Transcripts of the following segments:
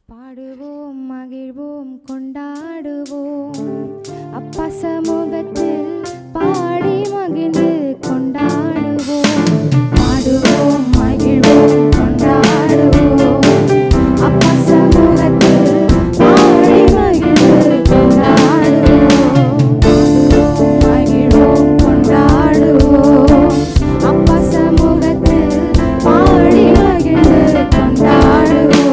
பாடுவோம் மகிழ்வோம் கொண்டாடுவோம் அப்பா சமூகத்தில் பாடி மகிழ்ந்து கொண்டாடுவோம். பாடுவோம் மகிழ்வோம் கொண்டாடுவோம் அப்பா சமூகத்தில் பாடி மகிழ்ந்து கொண்டாடுவோம். பாடுவோம் மகிழ்வோம் கொண்டாடுவோம் அப்பா சமூகத்தில் பாடி மகிழ்ந்து கொண்டாடுவோம்.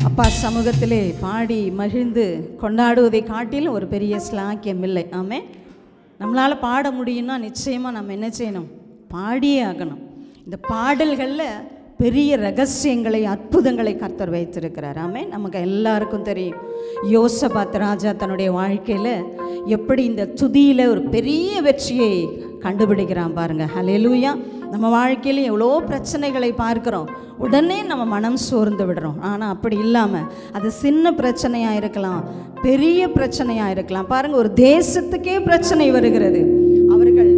அப்பா சமூகத்திலே பாடி மகிழ்ந்து கொண்டாடுவதை காட்டிலும் ஒரு பெரிய ஸ்லாக்கியம் இல்லை. ஆமே, நம்மளால் பாட முடியும்னா நிச்சயமாக நம்ம என்ன செய்யணும்? பாடியே ஆகணும். இந்த பாடல்களில் பெரிய ரகசியங்களை, அற்புதங்களை கர்த்தர் வைத்திருக்கிறார். ஆமென். நமக்கு எல்லாருக்கும் தெரியும், யோசபாத் ராஜா தன்னுடைய வாழ்க்கையில் எப்படி இந்த துதியில் ஒரு பெரிய வெற்றியை கண்டுபிடிக்கிறான் பாருங்க. ஹல்லேலூயா. நம்ம வாழ்க்கையில் எவ்வளோ பிரச்சனைகளை பார்க்குறோம், உடனே நம்ம மனம் சோர்ந்து விடுறோம். ஆனால் அப்படி இல்லாமல் அது சின்ன பிரச்சனையாக இருக்கலாம், பெரிய பிரச்சனையாக இருக்கலாம். பாருங்கள், ஒரு தேசத்துக்கே பிரச்சனை வருகிறது, அவர்கள்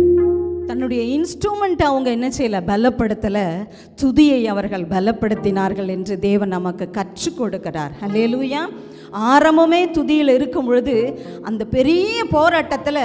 தன்னுடைய இன்ஸ்ட்ருமெண்ட்டை அவங்க என்ன செய்யலை, பலப்படுத்தலை, துதியை அவர்கள் பலப்படுத்தினார்கள் என்று தேவன் நமக்கு கற்றுக் கொடுக்கிறார். ஹல்லேலூயா. ஆரம்பமே துதியில் இருக்கும் பொழுது அந்த பெரிய போராட்டத்தில்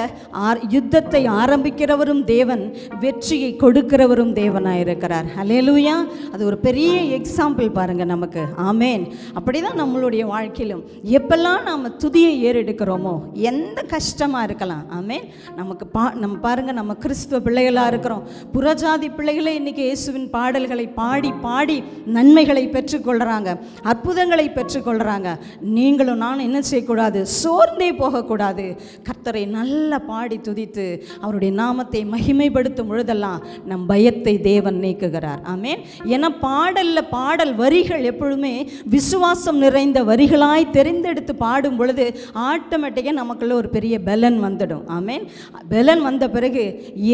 யுத்தத்தை ஆரம்பிக்கிறவரும் தேவன், வெற்றியை கொடுக்கிறவரும் தேவனாக இருக்கிறார். ஹல்லேலூயா. அது ஒரு பெரிய எக்ஸாம்பிள் பாருங்கள் நமக்கு. ஆமேன். அப்படி தான் நம்மளுடைய வாழ்க்கையிலும் எப்பெல்லாம் நாம் துதியை ஏறெடுக்கிறோமோ, எந்த கஷ்டமாக இருக்கலாம், ஆமேன், நமக்கு நம்ம பாருங்கள், நம்ம கிறிஸ்துவ பிள்ளைகளாக இருக்கிறோம், புறஜாதி பிள்ளைகளே இன்றைக்கி இயேசுவின் பாடல்களை பாடி பாடி நன்மைகளை பெற்றுக்கொள்கிறாங்க, அற்புதங்களை பெற்றுக்கொள்கிறாங்க. நீங்களும் நான் என்ன செய்யக்கூடாது, சோர்ந்தே போகக்கூடாது. கர்த்தரை நல்லா பாடி துதித்து அவருடைய நாமத்தை மகிமைப்படுத்தும் பொழுதெல்லாம் நம் பயத்தை தேவன் நீக்குகிறார். ஆமேன். ஏன்னா பாடல் வரிகள் எப்பொழுதுமே விசுவாசம் நிறைந்த வரிகளாய் தெரிந்தெடுத்து பாடும் பொழுது ஆட்டோமேட்டிக்காக நமக்குள்ள ஒரு பெரிய பலன் வந்துடும். ஆமேன். பலன் வந்த பிறகு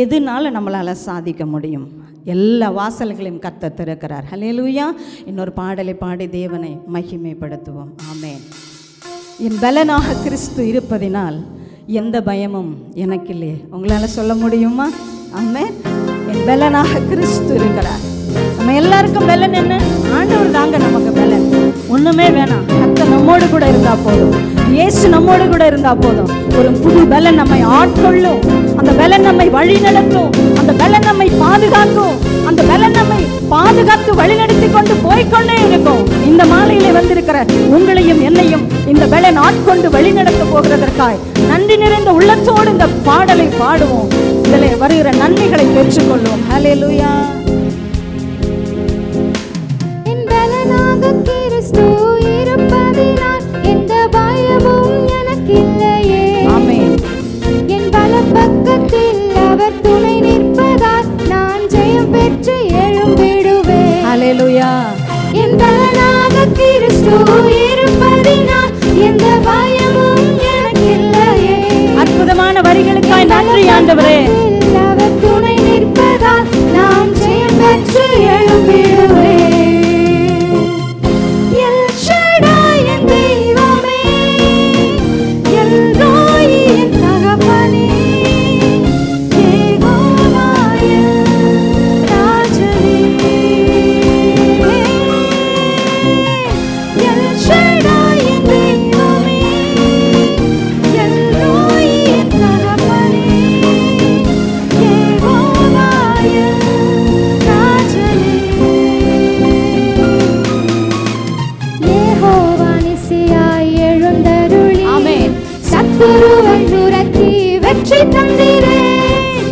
எதுனால நம்மளால் சாதிக்க முடியும், எல்லா வாசல்களையும் கர்த்தர் திறக்கிறார். ஹல்லேலூயா. இன்னொரு பாடலை பாடி தேவனை மகிமைப்படுத்துவோம். ஆமேன். என் பலனாக கிறிஸ்து இருப்பதினால் எந்த பயமும் எனக்கு இல்லையே. உங்களால் சொல்ல முடியுமா? ஆமென். என் பலனாக கிறிஸ்து இருக்கிறார். நம்ம எல்லாருக்கும் பலன் என்ன? ஆண்டவர் தாங்க நமக்கு பலன். ஒன்றுமே வேணாம், கர்த்தர் நம்மோடு கூட இருந்தால் போதும், இயேசு நம்மோடு கூட இருந்தால் போதும். ஒரு புது பலன் நம்மை ஆட்கொள்ளும், அந்த பலன் நம்மை வழி நடத்தும், அந்த பலன் நம்மை பாதுகாக்கும், அந்த பலன் நம்மை பாதுகாத்து வழிநடத்தி கொண்டு போய்கொண்டே இருக்கும். இந்த மாலையிலே வந்திருக்கிற உங்களையும் என்னையும் இந்த பலன் ஆட்கொண்டு வழிநடத்த போகிறதற்காய் நன்றி நிறைந்த உள்ளத்தோடு இந்த பாடலை பாடுவோம். இதில் வருகிற நன்மைகளை பெற்றுக்கொள்வோம். ஹல்லேலூயா. கிறிஸ்து இருப்பதினால் எந்த பயமும் எனக்கில்லையே. ஆமென். என் வலப்பக்கத்தில் அவர் துணை நிற்பதால் நான் ஜெயம் பெற்று எழும்பிடுவேன். ஹல்லேலூயா. என் பலனாக கிறிஸ்து இருப்பதினால் எந்த பயமும் எனக்கில்லையே. அற்புதமான வரிகளுக்காய் நன்றி ஆண்டவரே. அவர் துணை நிற்பதால் நான் ஜெயம் பெற்று எழும்பிடுவேன். வெற்றி தந்திரே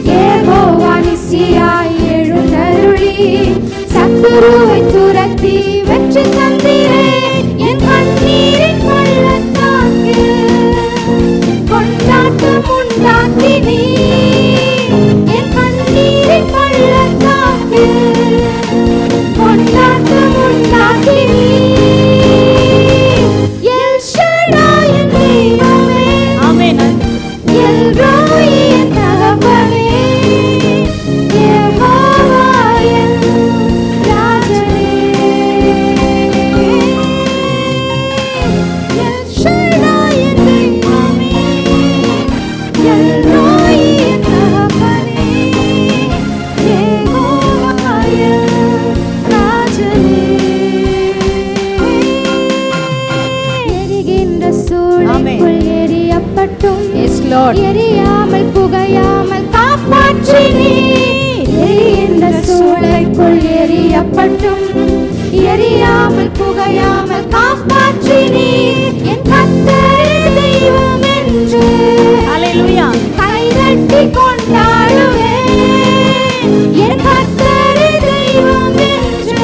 யெகோவா நிசியாய் எழுந்தருளி, சத்துருவை துரத்தி வெற்றி தந்திரே. என் கண்ணீரின் பள்ளத்தாக்கில் கொண்டாட்டம் உண்டாக்கினீ, என் கண்ணீரின் பள்ளத்தாக்கில் கொண்டாட்டம் உண்டாக்கினீ. எல் ஷடாய் என் தெய்வமே. ஆமென். எல் ரோய் என் தகப்பனே. யெகோவா என் ராஜனே. எல் ஷடாய் என் தெய்வமே. எல் ரோய் என் தகப்பனே. யெகோவா என் ராஜனே. எரிகின்ற சூளைக்குள் எரியப்பட்டும் எரியாமல் புகையாமல் காப்பாற்றினீ. எரிகின்ற சூளைக்குள் எரியப்பட்டும் எரியாமல் புகையாமல் காப்பாற்றினீ. என் கர்த்தரே தெய்வம் என்று ஹல்லேலூயா கைதட்டி கொண்டாடுவேன். என் கர்த்தரே தெய்வம் என்று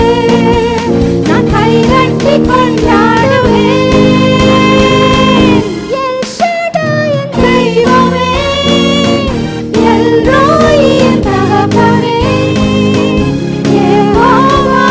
நான் கைதட்டி கொண்டாடுவேன். எல் ஷடாய் என் தெய்வமே. எல் ரோய் என் தகப்பனே. யெகோவா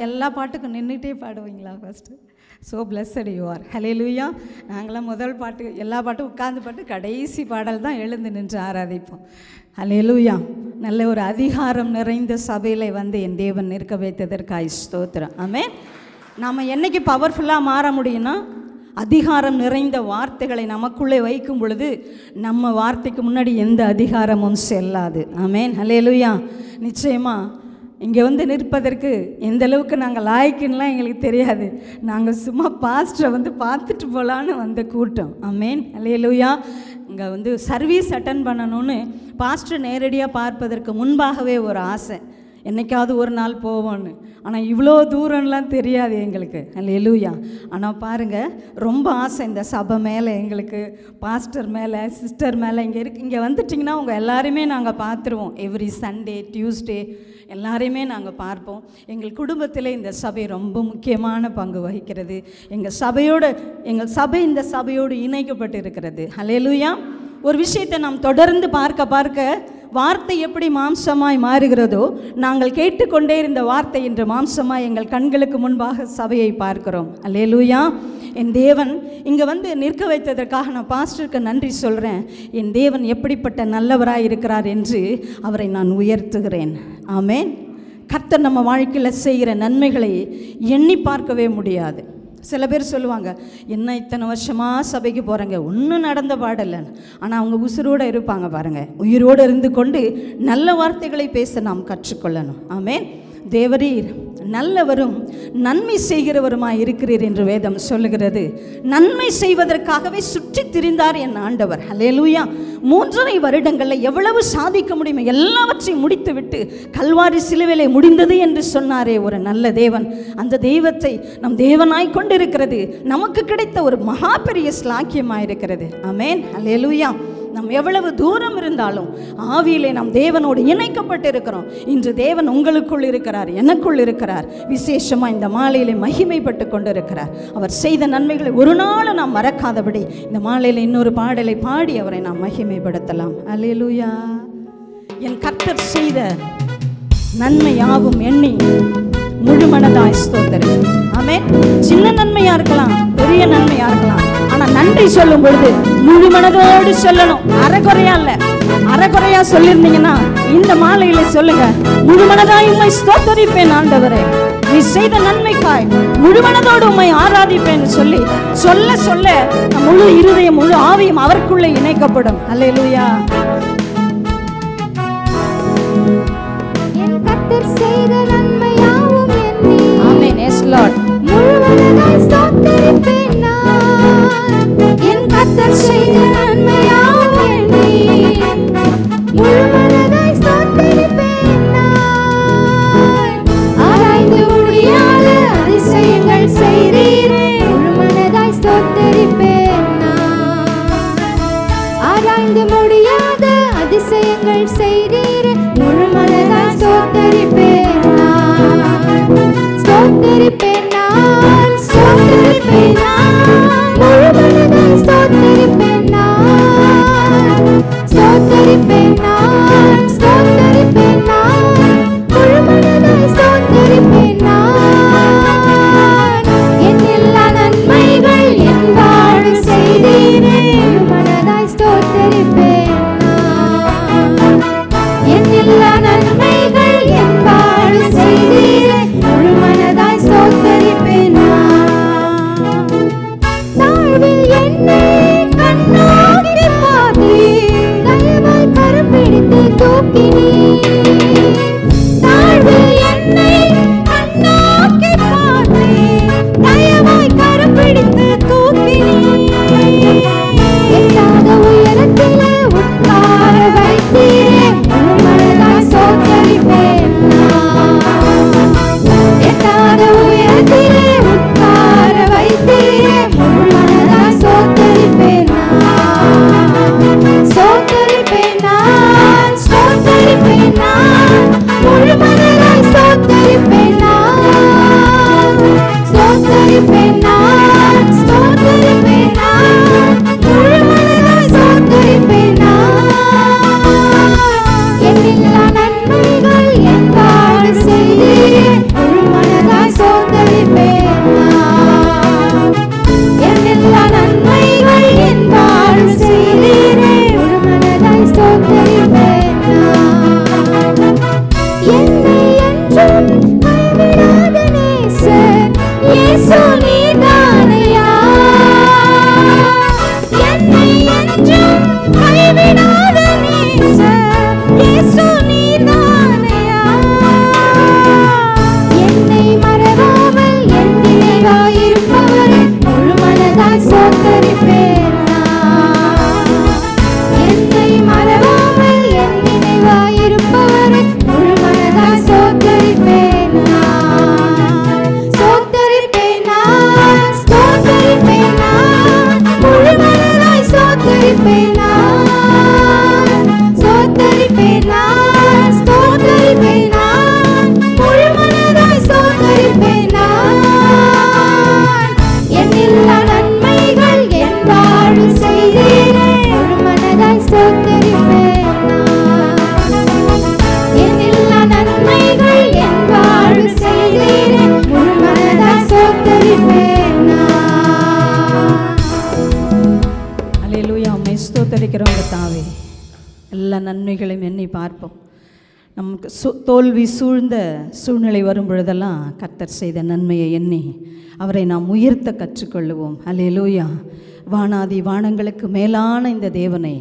எல்லா பாட்டுக்கும் நின்றுட்டே பாடுவீங்களா first? So blessed you are. Hallelujah. நாங்களாம் முதல் பாட்டு எல்லா பாட்டும் உட்கார்ந்து பாட்டு கடைசி பாடல் தான் எழுந்து நின்று ஆராதிப்போம். ஹல்லேலூயா. நல்ல ஒரு அதிகாரம் நிறைந்த சபையில் வந்து என் தேவன் நிற்க வைத்ததற்காய் ஸ்தோத்திரம். ஆமென். நாம் என்னைக்கு பவர்ஃபுல்லாக மாற முடியும்னா, அதிகாரம் நிறைந்த வார்த்தைகளை நமக்குள்ளே வைக்கும் பொழுது நம்ம வார்த்தைக்கு முன்னாடி எந்த அதிகாரமும் செல்லாது. ஆமென். ஹல்லேலூயா. நிச்சயமாக இங்கே வந்து நிற்பதற்கு எந்த அளவுக்கு நாங்கள் லாய்க்குன்னெலாம் எங்களுக்கு தெரியாது. நாங்கள் சும்மா பாஸ்டரை வந்து பார்த்துட்டு போகலான்னு வந்த கூட்டம். ஆமென். ஹல்லேலூயா. இங்கே வந்து சர்வீஸ் அட்டன் பண்ணணும்னு பாஸ்டர் நேரடியாக பார்ப்பதற்கு முன்பாகவே ஒரு ஆசை, என்னைக்காவது ஒரு நாள் போவோன்னு. ஆனால் இவ்வளோ தூரம்லாம் தெரியாது எங்களுக்கு. ஹல்லேலூயா. ஆனால் பாருங்கள், ரொம்ப ஆசை இந்த சபை மேலே, எங்களுக்கு பாஸ்டர் மேலே, சிஸ்டர் மேலே. இங்கே வந்துட்டிங்கன்னா உங்கள் எல்லாருமே நாங்கள் பார்த்துருவோம். எவ்ரி சண்டே டியூஸ்டே எல்லாரையுமே நாங்கள் பார்ப்போம். எங்கள் குடும்பத்தில் இந்த சபை ரொம்ப முக்கியமான பங்கு வகிக்கிறது. எங்கள் சபை இந்த சபையோடு இணைக்கப்பட்டு இருக்கிறது. ஹல்லேலூயா. ஒரு விஷயத்தை நாம் தொடர்ந்து பார்க்க வார்த்தை எப்படி மாம்சமாய் மாறுகிறதோ, நாங்கள் கேட்டுக்கொண்டே இருந்த வார்த்தை இன்று மாம்சமாய் எங்கள் கண்களுக்கு முன்பாக சபையை பார்க்கிறோம். அல்லேலூயா. என் தேவன் இங்கே வந்து நிற்க வைத்ததற்காக நான் பாஸ்டருக்கு நன்றி சொல்கிறேன். என் தேவன் எப்படிப்பட்ட நல்லவராய் இருக்கிறார் என்று அவரை நான் உயர்த்துகிறேன். ஆமென். கர்த்தர் நம்ம வாழ்க்கையில் செய்கிற நன்மைகளை எண்ணி பார்க்கவே முடியாது. சில பேர் சொல்லுவாங்க, என்ன இத்தனை வருஷமாக சபைக்கு போகிறேங்க, ஒன்றும் நடந்த பாடலைன்னு. ஆனால் அவங்க உசுரோடு இருப்பாங்க பாருங்கள். உயிரோடு இருந்து கொண்டு நல்ல வார்த்தைகளை பேச நாம் கற்றுக்கொள்ளணும். ஆமென். தேவரீர் நல்லவரும் நன்மை செய்கிறவருமாய் இருக்கிறீர் என்று வேதம் சொல்லுகிறது. நன்மை செய்வதற்காகவே சுற்றி திரிந்தார் என் ஆண்டவர். ஹல்லேலூயா. 3.5 வருடங்களில் எவ்வளவு சாதிக்க முடியுமோ எல்லாவற்றையும் முடித்து விட்டு கல்வாரி சிலுவையிலே முடிந்தது என்று சொன்னாரே ஒரு நல்ல தேவன். அந்த தெய்வத்தை நம் தேவனாய் கொண்டிருக்கிறது நமக்கு கிடைத்த ஒரு மகா பெரிய ஸ்லாக்கியமாக இருக்கிறது. ஆமென். ஹல்லேலூயா. நாம் எவ்வளவு தூரம் இருந்தாலும் ஆவியிலே நாம் தேவனோடு இணைக்கப்பட்டு இருக்கிறோம். இன்று தேவன் உங்களுக்குள் இருக்கிறார், எனக்குள் இருக்கிறார். விசேஷமாக இந்த மாலையிலே மகிமைப்பட்டு கொண்டிருக்கிறார். அவர் செய்த நன்மைகளை ஒரு நாளும் நாம் மறக்காதபடி இந்த மாலையில் இன்னொரு பாடலை பாடி அவரை நாம் மகிமைப்படுத்தலாம். அல்லேலூயா. என் கர்த்தர் செய்த நன்மை யாவும் எண்ணி முழுமனதாய் ஸ்தோத்திரம். ஆமென். சின்ன நன்மையா இருக்கலாம், பெரிய நன்மையா இருக்கலாம். ஆனால் நன்றி சொல்லும் பொழுது முழு மனதோடு சொல்லணும். அரைக்குறையா இல்லை. அரைக்குறையா சொல்லியிருந்தீங்கன்னா இந்த மாலையில சொல்லுங்க, முழு மனதாய் உம்மை ஸ்தோத்தரிப்பேன் ஆண்டவரே, நீ செய்த நன்மைக்காய் முழு மனதோடு உம்மை ஆராதிப்பேன்னு சொல்லி சொல்ல சொல்ல முழு இருதயம் முழு ஆவியும் அவருக்குள்ளே இணைக்கப்படும். அல்லேலூயா. என் கர்த்தர் செய்த நன்மை யாவும் எண்ணி. ஆமென். Yes Lord. முழு மனதாய் ஸ்தோத்தரிப்பேன் நான். என் கர்த்தர் செய்த நன்மை யாவும் எண்ணி. முழு மனதாய் ஸ்தோத்தரிப்பேன் நான். ஆராய்ந்து முடியாத அதிசயங்கள் செய்தீரே. முழு மனதாய் ஸ்தோத்தரிப்பேன் நான். ஆராய்ந்து முடியாத அதிசயங்கள் செய்தீரே. முழு மனதாய் ஸ்தோத்தரிப்பேன் நான். ஸ்தோத்தரிப்பேன் நான். ஸ்தோத்தரிப்பேன் நான். முழு மனதாய் ஸ்தோத்தரிப்பேன் நான். ஸ்தோத்தரிப்பேன் நான். ஸ்தோத்தரிப்பேன் நான். முழு மனதாய் ஸ்தோத்தரிப்பேன் நான். என் எல்லா நன்மைகள் என் வாழ்வு செய்தீரே. முழு மனதாய் ஸ்தோத்தரிப்பேன் நான். நன்மைகளையும் எண்ணி பார்ப்போம். நமக்கு தோல்வி சூழ்ந்த சூழ்நிலை வரும் பொழுதெல்லாம் கர்த்தர் செய்த நன்மையை எண்ணி அவரை நாம் உயர்த்த கற்றுக்கொள்ளுவோம். அல்லேலூயா. வானாதி வானங்களுக்கு மேலான இந்த தேவனை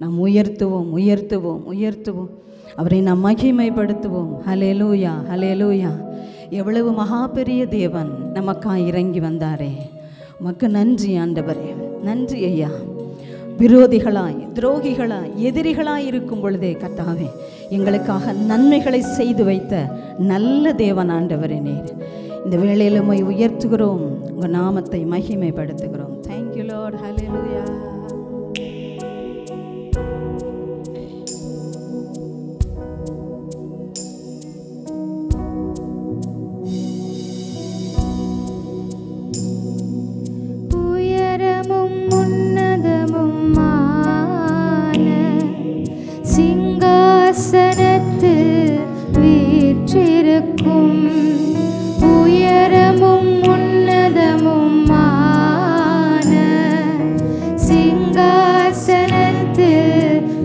நாம் உயர்த்துவோம், உயர்த்துவோம், உயர்த்துவோம். அவரை நாம் மகிமைப்படுத்துவோம். அல்லேலூயா, அல்லேலூயா. எவ்வளவு மகா பெரிய தேவன் நமக்காக இறங்கி வந்தாரே. உமக்கு நன்றி ஆண்டவரே, நன்றி ஐயா. விரோதிகளாய், துரோகிகளாய், எதிரிகளாய் இருக்கும் பொழுதே கர்த்தாவே எங்களுக்காக நன்மைகளை செய்து வைத்த நல்ல தேவன் ஆண்டவரே நீர். இந்த வேளையில் உம்மை உயர்த்துகிறோம், உங்கள் நாமத்தை மகிமைப்படுத்துகிறோம். Thank you Lord. ஹல்லேலூயா. உயரமும் உன்னதமும் சிங்காசனத்தில் வீற்றிருக்கும், உயரமும் உன்னதமுமான சிங்காசனத்தில்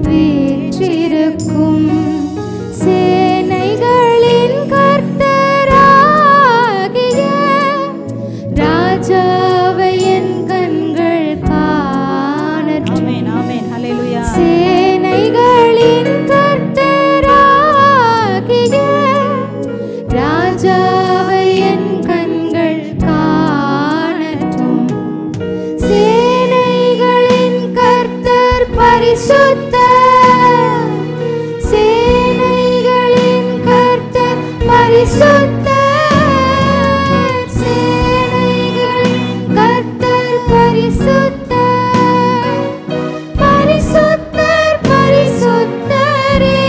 வீற்றிருக்கும் சேனைகளின் கர்த்தராகிய ராஜாவை என் கண்கள் காணட்டும். ஆமென், ஆமென். ஹல்லேலூயா. சேனைகளின் கர்த்தராகிய ராஜாவை என் கண்கள் காணட்டும். சேனைகளின் கர்த்தர் பரிசுத்தர், சேனைகளின் கர்த்தர் பரிசுத்தர், சேனைகளின் கர்த்தர் பரிசுத்தர், பரிசுத்தர், பரிசுத்தரே,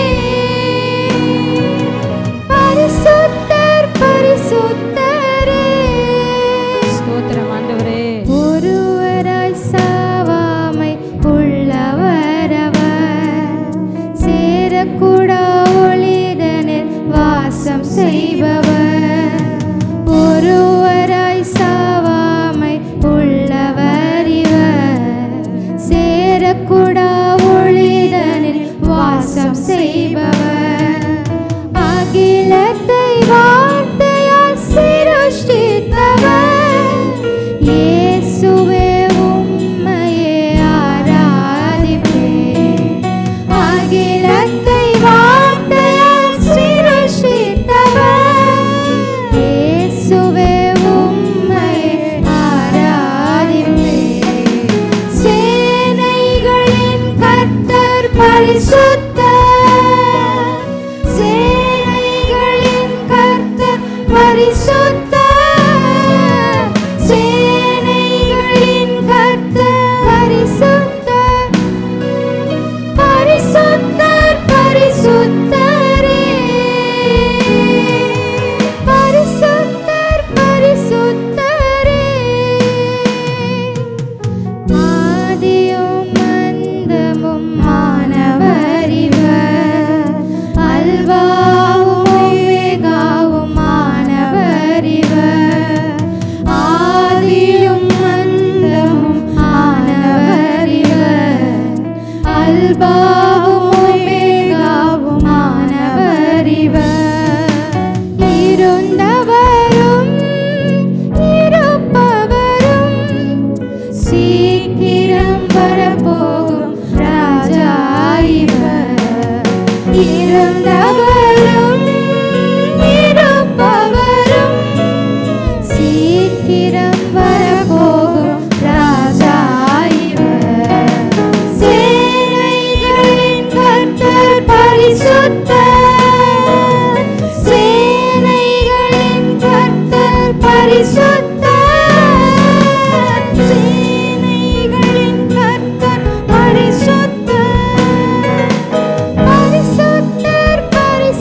பரிசுத்தர், பரிசுத்தரே. ஸ்தோத்திரம் ஆண்டவரே. ஒருவராய் சாவாமை உள்ளவரவர், சேரக்கூடா ஒளிதனில் வாசம் செய்பவர். ஒருவராய் சாவாமை உள்ளவர் இவர், சேரக்கூடா ஒளிதனில் வாசம் செய்பவர். அகிலத்தை வார்த்தையால் சிருஷ்டித்தவர், இயேசுவே உம்மையே ஆராதிப்பேன். அகிலத்தை வார்த்தையால் சிருஷ்டித்தவர், இயேசுவே உம்மையே ஆராதிப்பேன். சேனைகளின் கர்த்தர் பரிசுத்தர், சேனைகளின் கர்த்தர் பரிசுத்தர், சேனைகளின் கர்த்தர் பரிசுத்தர், பரிசுத்தர், பரிசுத்தரே, பரிசுத்தர், பரிசுத்தரே. ஆதியும் அந்தமும் மானவர் இவர், அல்வாவும் ஒமேகாவும் மானவர் இவர். ஆதியும் அந்தமும் மானவர் இவர், அல்வாவும் ஒமேகாவும் மானவர் இவர். இருந்தவரும் இருப்பவரும், சீக்கிரம் வரப்போகும் ராஜா இவர். இருந்தவரும் இருப்பவரும், சீக்கிரம் வரப்போகும் ராஜா இவர். சேனைகளின் கர்த்தர் பரிசுத்தர், சேனைகளின் கர்த்தர் பரிசுத்தர், சேனைகளின் கர்த்தர் பரிசுத்தர், பரிசுத்தர், பரிசுத்தரே,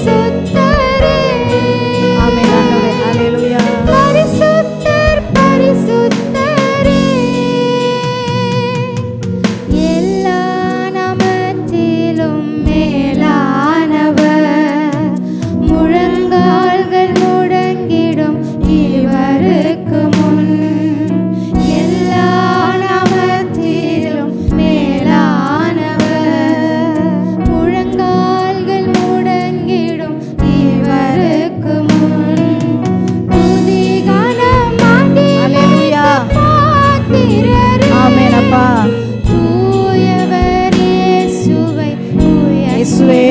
இயேசுவே,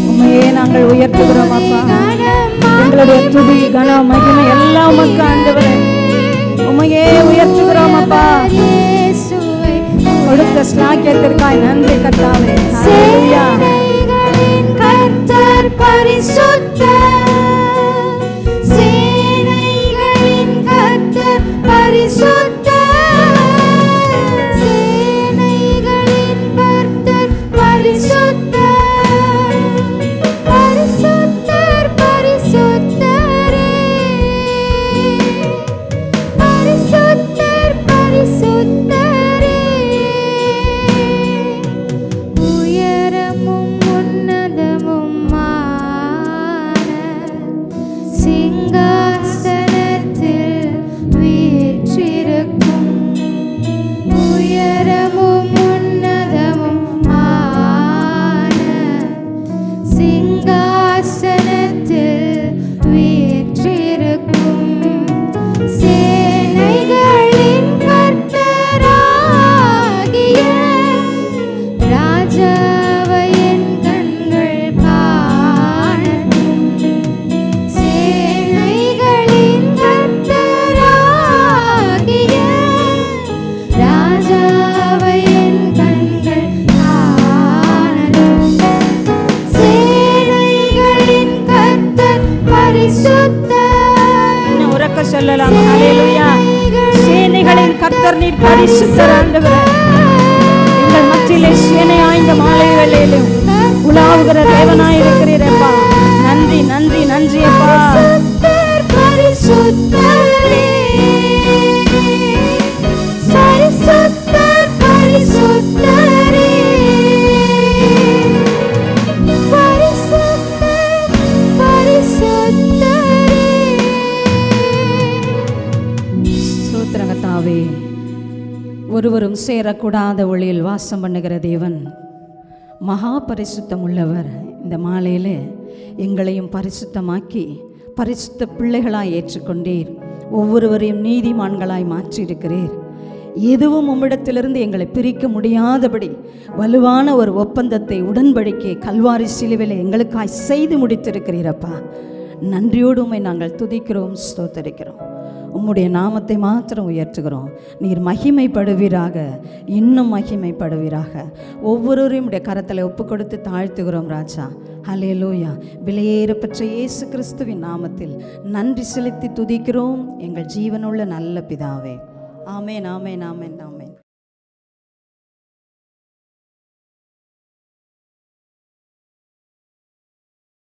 உம்மையே நாங்கள் உயர்த்துகிறோம் அப்பா. எங்களுடைய துதி கன மகிமை எல்லாம் உமக்கு ஆண்டவரே. உம்மையே உயர்த்துகிறோம் அப்பா. கொடுத்த ஸ்லாக்கியத்திற்காய் நன்றி கர்த்தாவே. ஹல்லேலூயா. கர்த்தர் பரிசுத்தர், சேனைகளின் கர்த்தர் பரிசுத்தர், சேனைகளின் கர்த்தர் பரிசுத்தர், பரிசுத்தர் பரிசுத்தரே, பரிசுத்தர் பரிசுத்தரே. உயரமும் உன்னதமுமான சிங்காசனத்தில் வீற்றிருக்கும், உயரமும் உன்னதமுமான சிங்காசனத்தில் வீற்றிருக்கும், சேனைகளின் கர்த்தராகிய ராஜாவை என் கண்கள் காணட்டும், சேனைகளின் கர்த்தராகிய ராஜாவை என் கண்கள் காணட்டும், சேனைகளின் கர்த்தர் பரிசுத்தர். இன்னும் உரக்க சொல்லலாம். ஹல்லேலூயா. சேனைகளின் கர்த்தர் நீர் பரிசுத்தர் ஆண்டவரே. எங்கள் மத்தியிலே சேனையாய் இந்த மாலை வேளையிலும் உலாவுகிற தேவனாய் இருக்கிறீரப்பா. நன்றி நன்றி நன்றி அப்பா. பரிசுத்தர் பரிசுத்தரே, பரிசுத்தர் பரிசுத்தரே, பரிசுத்தர் பரிசுத்தரே. ஸ்தோத்திரங்கத்தாவே. ஒருவரும் சேரக்கூடாத ஒளியில் வாசம் பண்ணுகிற தேவன், மகா பரிசுத்தம் உள்ளவர். இந்த மாலையில் எங்களையும் பரிசுத்தமாக்கி பரிசுத்த பிள்ளைகளாய் ஏற்றுக்கொண்டீர். ஒவ்வொருவரையும் நீதிமான்களாய் மாற்றியிருக்கிறீர். எதுவும் உம்மிடத்திலிருந்து எங்களை பிரிக்க முடியாதபடி வலுவான ஒரு ஒப்பந்தத்தை, உடன்படிக்கை கல்வாரி சிலுவையில் எங்களுக்காய் செய்து முடித்திருக்கிறீரப்பா. நன்றியோடு உம்மை நாங்கள் துதிக்கிறோம், ஸ்தோத்தரிக்கிறோம். உம்முடைய நாமத்தை மாத்திரம் உயர்த்துகிறோம். நீர் மகிமைப்படுவீராக, இன்னும் மகிமைப்படுவீராக. ஒவ்வொருவரையும் உடைய கரத்தில் ஒப்பு கொடுத்து தாழ்த்துகிறோம் ராஜா. ஹல்லேலூயா. விலையேறப்பெற்ற இயேசு கிறிஸ்துவின் நாமத்தில் நன்றி செலுத்தி துதிக்கிறோம் எங்கள் ஜீவனுள்ள நல்ல பிதாவே. ஆமென் ஆமென் ஆமென் ஆமென்.